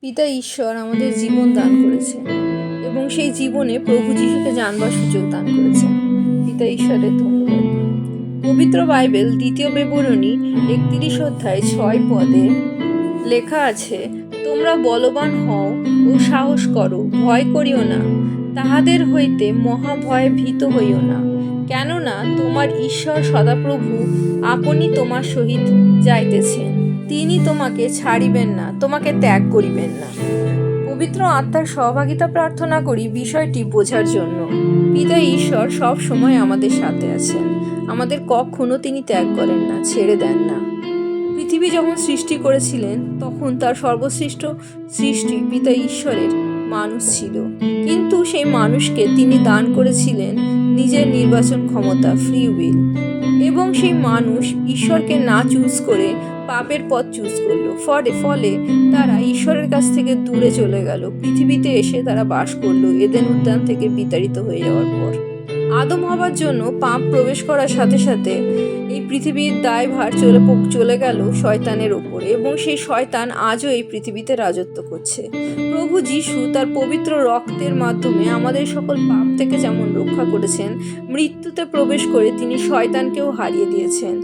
পিতা ঈশ্বর আমাদের জীবন দান করেছেন এবং সেই জীবনে প্রভু যিশুকে জানবার সুযোগ দান করেছেন। পিতা ঈশ্বরের ধন্যবাদ। পবিত্র বাইবেল দ্বিতীয় বিবরণী 31 অধ্যায় 6 পদে লেখা আছে, তোমরা বলবান হও ও সাহস করো, ভয় করিও না, তাহাদের হইতে মহাভয়ে ভীত হইও না, কেননা তোমার ঈশ্বর সদাপ্রভু আপনি তোমার সহিত যাইতেছেন। তিনি তোমাকে ছাড়িবেন না, তোমাকে ত্যাগ করিবেন না। পবিত্র আত্মার সহভাগিতা প্রার্থনা করি বিষয়টি বোঝার জন্য। পিতা ঈশ্বর সব সময় আমাদের সাথে আছেন, আমাদের কখনো তিনি ত্যাগ করেন না, ছেড়ে দেন না। পৃথিবী যখন সৃষ্টি করেছিলেন তখন তার সর্বশ্রেষ্ঠ সৃষ্টি পিতা ঈশ্বরের মানুষ ছিল, কিন্তু সেই মানুষকে তিনি দান করেছিলেন নিজের নির্বাচন ক্ষমতা, ফ্রি উইল, এবং সেই মানুষ ঈশ্বরকে না চুজ করে পাপের পথ চুজ করলো। ফলে তারা ঈশ্বরের কাছ থেকে দূরে চলে গেল। পৃথিবীতে এসে তারা বাস করলো এদেন উদ্যান থেকে বিতাড়িত হয়ে যাওয়ার পর। আদম হবার জন্য পাপ প্রবেশ করার সাথে সাথে এই পৃথিবীর দায়ভার চলে গেল শয়তানের ওপর, এবং সেই শয়তান আজও এই পৃথিবীতে রাজত্ব করছে। প্রভু যিশু তার পবিত্র রক্তের মাধ্যমে আমাদের সকল পাপ থেকে যেমন রক্ষা করেছেন, মৃত্যুতে প্রবেশ করে তিনি শয়তানকেও হারিয়ে দিয়েছেন।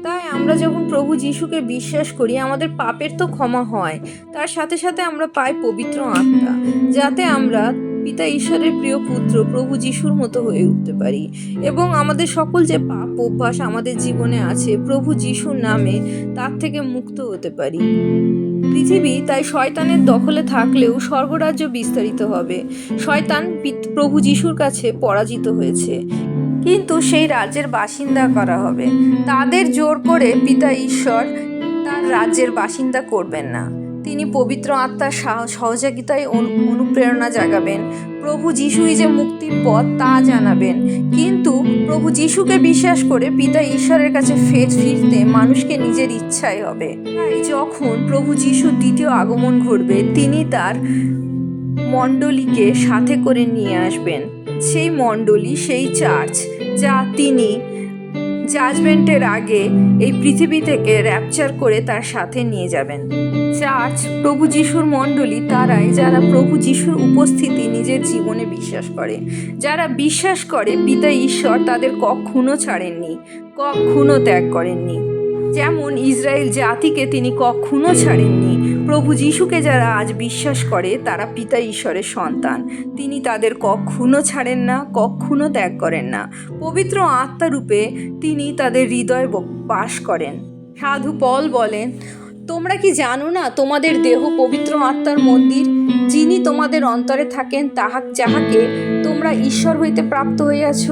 তাই আমরা যখন প্রভু যিশুকে বিশ্বাস করি, আমাদের পাপের তো ক্ষমা হয়, তার সাথে সাথে আমরা পাই পবিত্র আত্মা, যাতে আমরা পিতা ঈশ্বরের প্রিয় পুত্র প্রভু যিশুর মতো হয়ে উঠতে পারি, এবং আমাদের সকল যে পাপ অভ্যাস আমাদের জীবনে আছে, প্রভু যিশুর নামে তার থেকে মুক্ত হতে পারি। পৃথিবী তাই শয়তানের দখলে থাকলেও স্বর্গরাজ্য বিস্তারিত হবে। শয়তান প্রভু যিশুর কাছে পরাজিত হয়েছে, কিন্তু সেই রাজ্যের বাসিন্দা করা হবে। তাদের জোর করে পিতা ঈশ্বর তার রাজ্যের বাসিন্দা করবেন না। তিনি পবিত্র আত্মার সহযোগিতায় অনুপ্রেরণা জাগাবেন। প্রভু যিশুই যে মুক্তির পথ তা জানাবেন। কিন্তু প্রভু যিশুকে বিশ্বাস করে পিতা ঈশ্বরের কাছে ফিরতে মানুষকে নিজের ইচ্ছাই হবে। তাই যখন প্রভু যিশুর দ্বিতীয় আগমন ঘটবে, তিনি তার মণ্ডলীকে সাথে করে নিয়ে আসবেন। সেই মণ্ডলী, সেই চার্চ, যা তিনি জাজমেন্টের আগে এই পৃথিবী থেকে র্যাপচার করে তার সাথে নিয়ে যাবেন। চার্চ প্রভু যিশুর মণ্ডলী তারাই যারা প্রভু যিশুর উপস্থিতি নিজের জীবনে বিশ্বাস করে। যারা বিশ্বাস করে পিতা ঈশ্বর তাদের কখনো ছাড়েননি, কখনো ত্যাগ করেননি। যেমন ইসরায়েল জাতিকে তিনি কখনো ছাড়েননি, প্রভু যিশুকে যারা আজ বিশ্বাস করে তারা পিতা ঈশ্বরের সন্তান। তিনি তাদের কখনো ছাড়েন না, কখনো ত্যাগ করেন না। পবিত্র আত্মারূপে তিনি তাদের হৃদয়ে বাস করেন। সাধু পল বলেন, তোমরা কি জানো না তোমাদের দেহ পবিত্র আত্মার মন্দির, যিনি তোমাদের অন্তরে থাকেন, যাহাকে তোমরা ঈশ্বর হইতে প্রাপ্ত হইয়াছ,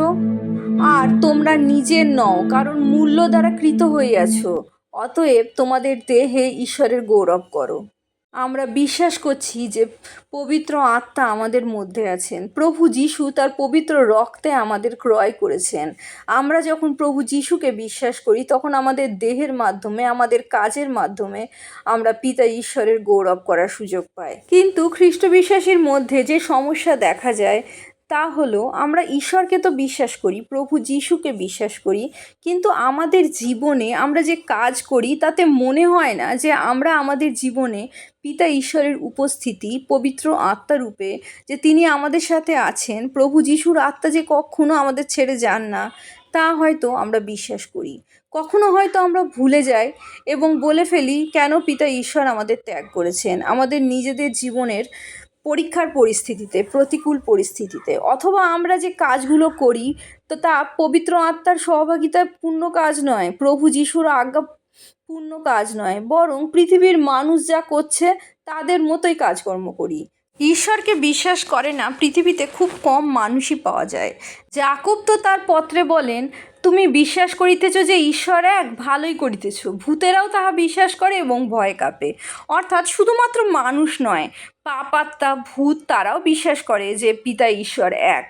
আর তোমরা নিজের নও, কারণ মূল্য দ্বারা কৃত হইয়াছ। অতএব তোমাদের দেহে ঈশ্বরের গৌরব করো। আমরা বিশ্বাস করছি যে পবিত্র আত্মা আমাদের মধ্যে আছেন। প্রভু যিশু তার পবিত্র রক্তে আমাদের ক্রয় করেছেন। আমরা যখন প্রভু যিশুকে বিশ্বাস করি, তখন আমাদের দেহের মাধ্যমে, আমাদের কাজের মাধ্যমে আমরা পিতা ঈশ্বরের গৌরব করার সুযোগ পাই। কিন্তু খ্রিস্ট বিশ্বাসীর মধ্যে যে সমস্যা দেখা যায় তা হলো, আমরা ঈশ্বরকে তো বিশ্বাস করি, প্রভু যিশুকে বিশ্বাস করি, কিন্তু আমাদের জীবনে আমরা যে কাজ করি তাতে মনে হয় না যে আমরা আমাদের জীবনে পিতা ঈশ্বরের উপস্থিতি, পবিত্র আত্মারূপে যে তিনি আমাদের সাথে আছেন, প্রভু যিশুর আত্মা যে কখনো আমাদের ছেড়ে যান না, তা হয়তো আমরা বিশ্বাস করি। কখনো হয়তো আমরা ভুলে যাই এবং বলে ফেলি, কেন পিতা ঈশ্বর আমাদের ত্যাগ করেছেন আমাদের নিজেদের জীবনের পরীক্ষার পরিস্থিতিতে, প্রতিকূল পরিস্থিতিতে। অথবা আমরা যে কাজগুলো করি তো তা পবিত্র আত্মার সহভাগিতায় পূর্ণ কাজ নয়, প্রভু যিশুর আজ্ঞা পূর্ণ কাজ নয়, বরং পৃথিবীর মানুষ যা করছে তাদের মতোই কাজকর্ম করি। ঈশ্বরকে বিশ্বাস করে না পৃথিবীতে খুব কম মানুষই পাওয়া যায়। যাকব তো তার পত্রে বলেন, তুমি বিশ্বাস করিতেছ যে ঈশ্বর এক, ভালোই করিতেছ। ভূতেরাও তাহা বিশ্বাস করে এবং ভয় কাঁপে। অর্থাৎ শুধুমাত্র মানুষ নয়, পাপাত্মা, ভূত তারাও বিশ্বাস করে যে পিতা ঈশ্বর এক।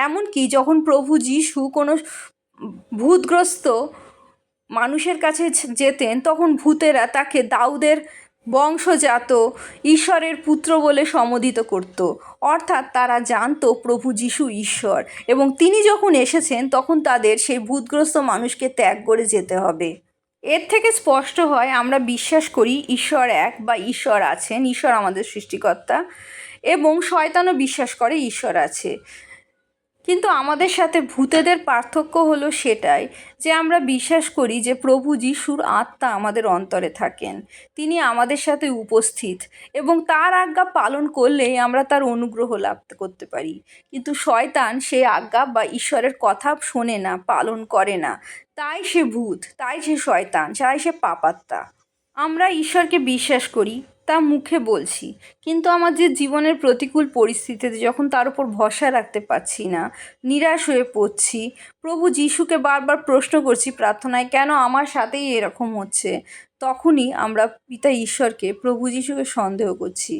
এমনকি যখন প্রভু যিশু কোনো ভূতগ্রস্ত মানুষের কাছে যেতেন, তখন ভূতেরা তাকে দাউদের বংশজাত ঈশ্বরের পুত্র বলে সম্বোধিত করত। অর্থাৎ তারা জানতো প্রভু যিশু ঈশ্বর, এবং তিনি যখন এসেছেন তখন তাদের সেই ভূতগ্রস্ত মানুষকে ত্যাগ করে যেতে হবে। এর থেকে স্পষ্ট হয় আমরা বিশ্বাস করি ঈশ্বর এক বা ঈশ্বর আছেন, ঈশ্বর আমাদের সৃষ্টিকর্তা, এবং শয়তানও বিশ্বাস করে ঈশ্বর আছে। কিন্তু আমাদের সাথে ভূতেদের পার্থক্য হলো সেটাই যে আমরা বিশ্বাস করি যে প্রভু যিশুর আত্মা আমাদের অন্তরে থাকেন, তিনি আমাদের সাথে উপস্থিত এবং তার আজ্ঞা পালন করলেই আমরা তার অনুগ্রহ লাভ করতে পারি। কিন্তু শয়তান সেই আজ্ঞা বা ঈশ্বরের কথা শোনে না, পালন করে না, তাই সে ভূত, তাই সে শয়তান, তাই সে পাপাত্মা। আমরা ঈশ্বরকে বিশ্বাস করি, তা মুখে বলছি, কিন্তু আমাদের জীবনের প্রতিকূল পরিস্থিতিতে যখন তার উপর ভরসা রাখতে পারছি না, নিরাশ হয়ে পড়ছি, প্রভু যিশুকে বারবার প্রশ্ন করছি প্রার্থনায়, কেন আমার সাথেই এরকম হচ্ছে, তখনই আমরা পিতা ঈশ্বরকে, প্রভু যিশুকে সন্দেহ করছি।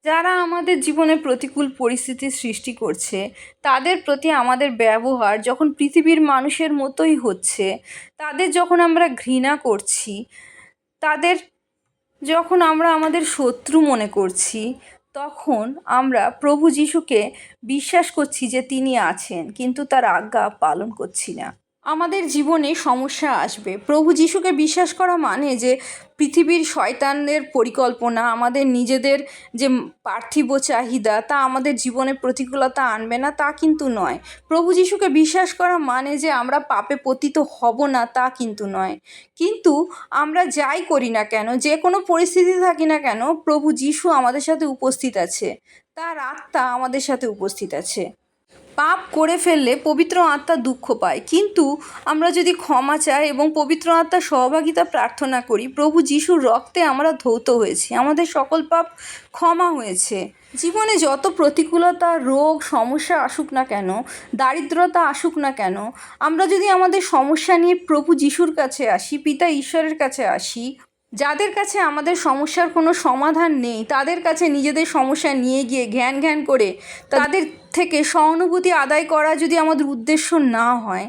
যারা আমাদের জীবনে প্রতিকূল পরিস্থিতির সৃষ্টি করছে, তাদের প্রতি আমাদের ব্যবহার যখন পৃথিবীর মানুষের মতোই হচ্ছে, তাদের যখন আমরা ঘৃণা করছি, তাদের যখন আমরা আমাদের শত্রু মনে করছি, তখন আমরা প্রভু যিশুকে বিশ্বাস করছি যে তিনি আছেন, কিন্তু তার আজ্ঞা পালন করছি না। আমাদের জীবনে সমস্যা আসবে। প্রভু যিশুকে বিশ্বাস করা মানে যে পৃথিবীর শয়তানের পরিকল্পনা, আমাদের নিজেদের যে পার্থিব চাহিদা, তা আমাদের জীবনে প্রতিকূলতা আনবে না, তা কিন্তু নয়। প্রভু যিশুকে বিশ্বাস করা মানে যে আমরা পাপে পতিত হব না, তা কিন্তু নয়। কিন্তু আমরা যাই করি না কেন, যে কোনো পরিস্থিতি থাকি না কেন, প্রভু যিশু আমাদের সাথে উপস্থিত আছে, তার আত্মা আমাদের সাথে উপস্থিত আছে। পাপ করে ফেললে পবিত্র আত্মা দুঃখ পায়, কিন্তু আমরা যদি ক্ষমা চাই এবং পবিত্র আত্মার সহভাগিতা প্রার্থনা করি, প্রভু যিশুর রক্তে আমরা ধৌত হয়েছি, আমাদের সকল পাপ ক্ষমা হয়েছে। জীবনে যত প্রতিকূলতা, রোগ, সমস্যা আসুক না কেন, দারিদ্রতা আসুক না কেন, আমরা যদি আমাদের সমস্যা নিয়ে প্রভু যিশুর কাছে আসি, পিতা ঈশ্বরের কাছে আসি, যাদের কাছে আমাদের সমস্যার কোনো সমাধান নেই, তাদের কাছে নিজেদের সমস্যা নিয়ে গিয়ে ঘ্যান করে তাদের থেকে সহানুভূতি আদায় করা যদি আমাদের উদ্দেশ্য না হয়,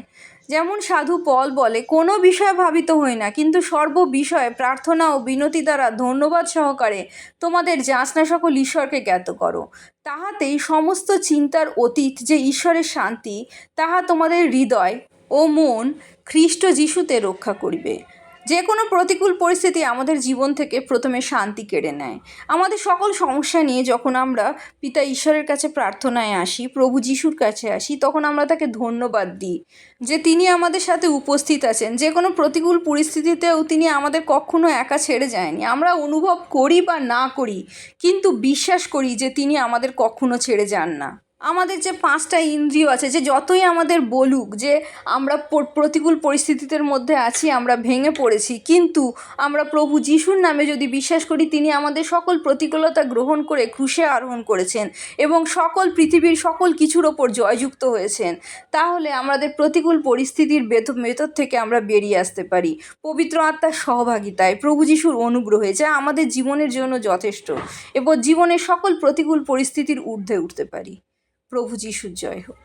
যেমন সাধু পল বলে, কোনো বিষয়ে ভাবিত হই না, কিন্তু সর্ব বিষয়ে প্রার্থনা ও বিনতি দ্বারা ধন্যবাদ সহকারে তোমাদের যাচনা সকল ঈশ্বরকে জ্ঞাত করো, তাহাতেই সমস্ত চিন্তার অতীত যে ঈশ্বরের শান্তি, তাহা তোমাদের হৃদয় ও মন খ্রিস্ট যিশুতে রক্ষা করিবে। যে কোনো প্রতিকূল পরিস্থিতি আমাদের জীবন থেকে প্রথমে শান্তি কেড়ে নেয়। আমাদের সকল সমস্যা নিয়ে যখন আমরা পিতা ঈশ্বরের কাছে প্রার্থনায় আসি, প্রভু যিশুর কাছে আসি, তখন আমরা তাকে ধন্যবাদ দিই যে তিনি আমাদের সাথে উপস্থিত আছেন। যে কোনো প্রতিকূল পরিস্থিতিতেও তিনি আমাদের কখনো একা ছেড়ে যায়নি। আমরা অনুভব করি বা না করি, কিন্তু বিশ্বাস করি যে তিনি আমাদের কখনো ছেড়ে যান না। আমাদের যে 5টা ইন্দ্রিয় আছে, যে যতই আমাদের বলুক যে আমরা প্রতিকূল পরিস্থিতির মধ্যে আছি, আমরা ভেঙে পড়েছি, কিন্তু আমরা প্রভু যিশুর নামে যদি বিশ্বাস করি, তিনি আমাদের সকল প্রতিকূলতা গ্রহণ করে ক্রুশে আরোহণ করেছেন এবং সকল পৃথিবীর সকল কিছুর ওপর জয়যুক্ত হয়েছেন, তাহলে আমাদের প্রতিকূল পরিস্থিতির ভেতর থেকে আমরা বেরিয়ে আসতে পারি পবিত্র আত্মার সহভাগিতায়, প্রভু যিশুর অনুগ্রহে, যা আমাদের জীবনের জন্য যথেষ্ট, এবং জীবনের সকল প্রতিকূল পরিস্থিতির ঊর্ধ্বে উঠতে পারি। প্রভু যিশুর জয় হোক।